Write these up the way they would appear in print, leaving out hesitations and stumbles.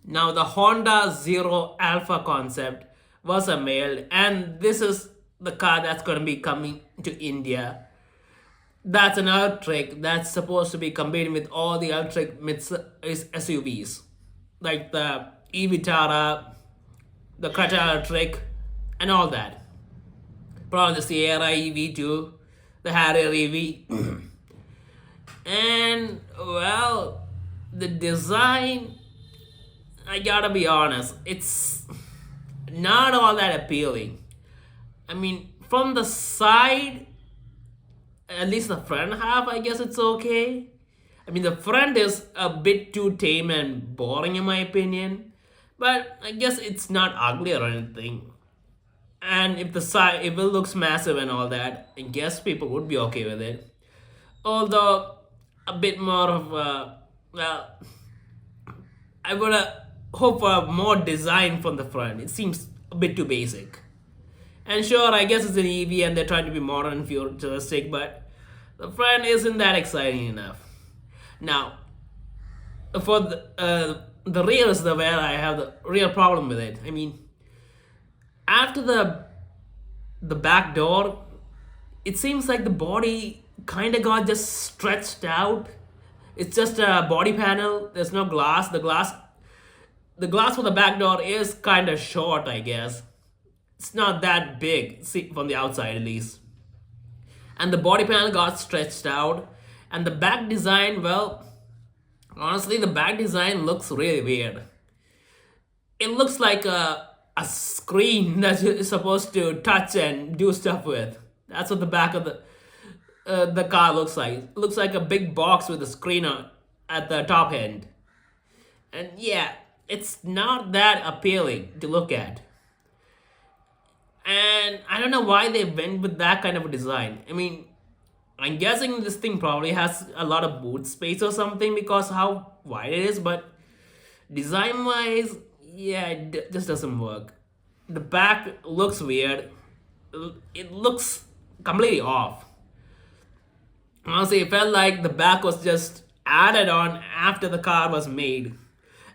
Now, the Honda Zero Alpha concept was unveiled, and this is the car that's going to be coming to India. That's an electric that's supposed to be competing with all the electric SUVs, like the e-Vitara, the Creta electric, and all that. Probably the Sierra EV too, the Harrier EV. And well, the design, I gotta be honest, it's not all that appealing. I mean, from the side, at least the front half, I guess it's okay. I mean, the front is a bit too tame and boring in my opinion, but I guess it's not ugly or anything. And if the side, if it looks massive and all that, I guess people would be okay with it. Although a bit more of a, well, I would hope for more design from the front. It seems a bit too basic. And sure, I guess it's an EV and they're trying to be modern and futuristic, but the front isn't that exciting enough. Now, for the rear is the where I have the real problem with it. I mean, after the back door, it seems like the body kind of got just stretched out. It's just a body panel. There's no glass. The glass for the back door is kind of short, I guess. It's not that big, see, from the outside at least. And the body panel got stretched out. And the back design, well, honestly, the back design looks really weird. It looks like a screen that you're supposed to touch and do stuff with. That's what the back of the car looks like. It looks like a big box with a screen at the top end. And yeah, it's not that appealing to look at. And I don't know why they went with that kind of a design. I mean, I'm guessing this thing probably has a lot of boot space or something because how wide it is, but design wise, yeah, it just doesn't work. The back looks weird. It looks completely off. Honestly, it felt like the back was just added on after the car was made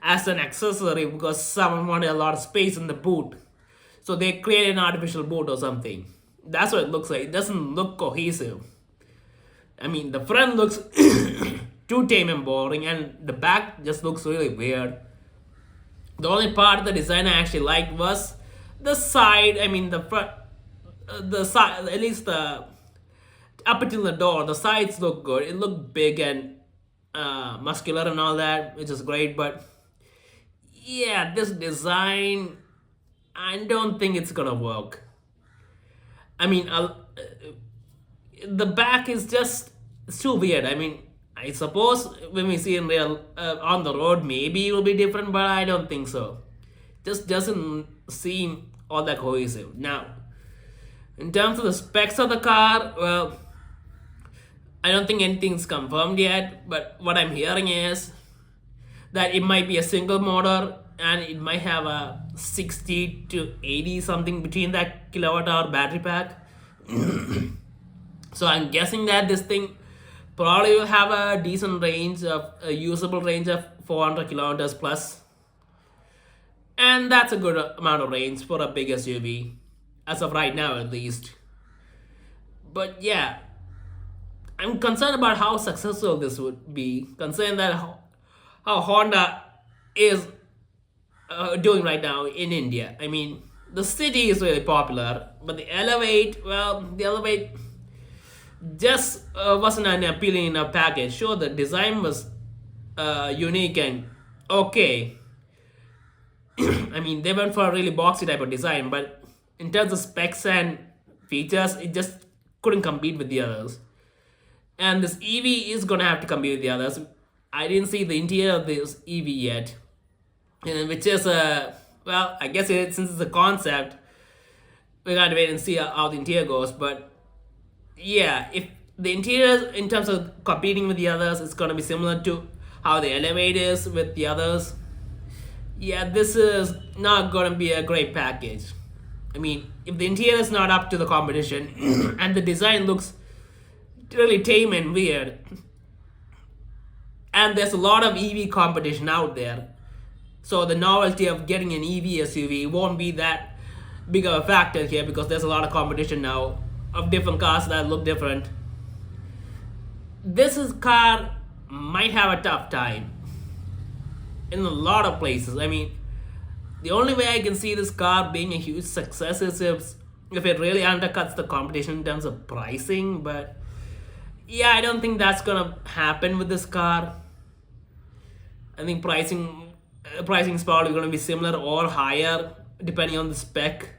as an accessory because someone wanted a lot of space in the boot. So they created an artificial boot or something. That's what it looks like. It doesn't look cohesive. I mean, the front looks too tame and boring, and the back just looks really weird. The only part of the design I actually liked was the side. I mean, the front, the side, at least the up until the door, the sides look good. It looked big and muscular and all that, which is great. But yeah, this design, I don't think it's gonna work. I mean, the back is just it's too weird. I mean, I suppose when we see in real on the road, maybe it will be different, but I don't think so. Just doesn't seem all that cohesive. Now, in terms of the specs of the car, well, I don't think anything's confirmed yet. But what I'm hearing is that it might be a single motor and it might have a 60 to 80 something between that kilowatt hour battery pack. So I'm guessing that this thing probably will have a decent range of a usable range of 400 kilometers plus, and that's a good amount of range for a big SUV as of right now at least. But yeah, I'm concerned about how successful this would be, considering that how Honda is doing right now in India. I mean, the city is really popular, but the Elevate, well, the Elevate just wasn't an appealing enough package. Sure, the design was unique and okay. I mean, they went for a really boxy type of design, but in terms of specs and features, it just couldn't compete with the others. And this EV is gonna have to compete with the others. I didn't see the interior of this EV yet, and which is well, I guess since it's a concept, we gotta wait and see how the interior goes. But yeah, if the interior in terms of competing with the others is gonna be similar to how the Elevate is with the others, yeah, this is not gonna be a great package. I mean, if the interior is not up to the competition and the design looks really tame and weird, and there's a lot of EV competition out there, So the novelty of getting an EV SUV won't be that big of a factor here because there's a lot of competition now of different cars that look different. Car might have a tough time in a lot of places. I mean, the only way I can see this car being a huge success is if it really undercuts the competition in terms of pricing. But yeah, I don't think that's gonna happen with this car. I think pricing is probably gonna be similar or higher depending on the spec.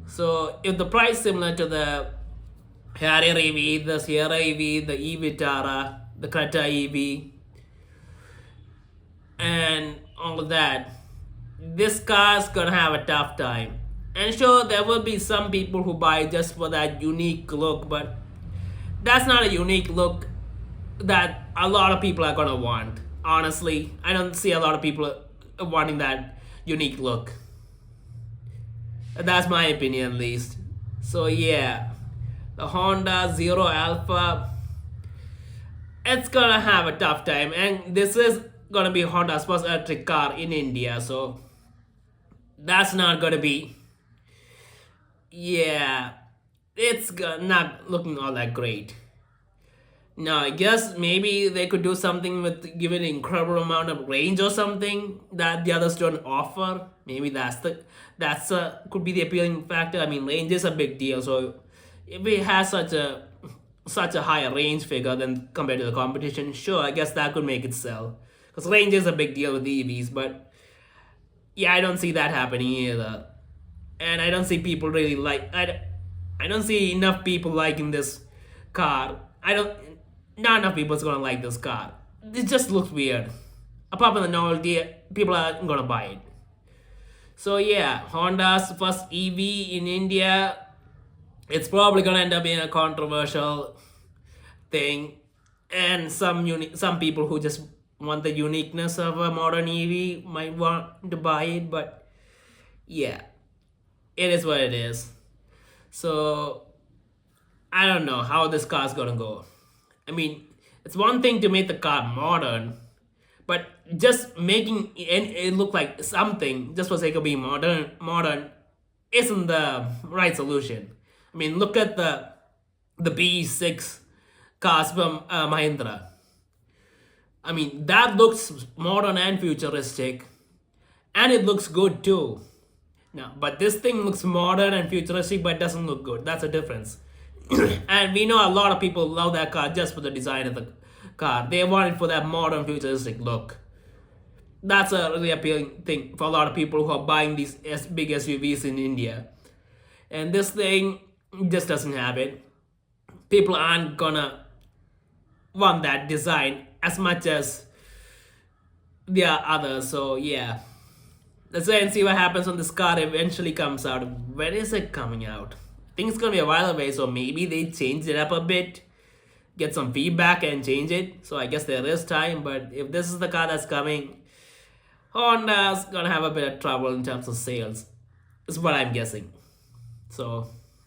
So if the price similar to the Harrier EV, the Sierra EV, the E Vitara, the Creta EV, and all of that, this car's gonna have a tough time. And sure, there will be some people who buy just for that unique look, but that's not a unique look that a lot of people are gonna want. Honestly, I don't see a lot of people wanting that unique look. That's my opinion, at least. So yeah, the Honda Zero Alpha, it's gonna have a tough time, and this is gonna be Honda's first electric car in India, so that's not gonna be. Yeah, it's not looking all that great. Now, I guess maybe they could do something with giving an incredible amount of range or something that the others don't offer. Maybe that's could be the appealing factor. I mean, range is a big deal, so if it has such a higher range figure than compared to the competition, sure, I guess that could make it sell. Because range is a big deal with the EVs, but yeah, I don't see that happening either. And I don't see people really I don't see enough people liking this car. Not enough people is gonna like this car. It just looks weird. Apart from the novelty, people aren't gonna buy it. So yeah, Honda's first EV in India. It's probably gonna end up being a controversial thing, and some people who just want the uniqueness of a modern EV might want to buy it. But yeah, it is what it is. So I don't know how this car's gonna go. I mean, it's one thing to make the car modern, but just making it look like something just for sake of being modern isn't the right solution. I mean, look at the B6 cars from Mahindra. I mean, that looks modern and futuristic, and it looks good too. Now, but this thing looks modern and futuristic, but doesn't look good. That's a difference. And we know a lot of people love that car just for the design of the car. They want it for that modern futuristic look. That's a really appealing thing for a lot of people who are buying these big SUVs in India. And this thing just doesn't have it. People aren't gonna want that design as much as the others. So yeah, let's wait and see what happens when this car eventually comes out. When is it coming out? I think it's gonna be a while away, so maybe they change it up a bit, get some feedback and change it. So I guess there is time, but if this is the car that's coming, Honda's gonna have a bit of trouble in terms of sales, is what I'm guessing. So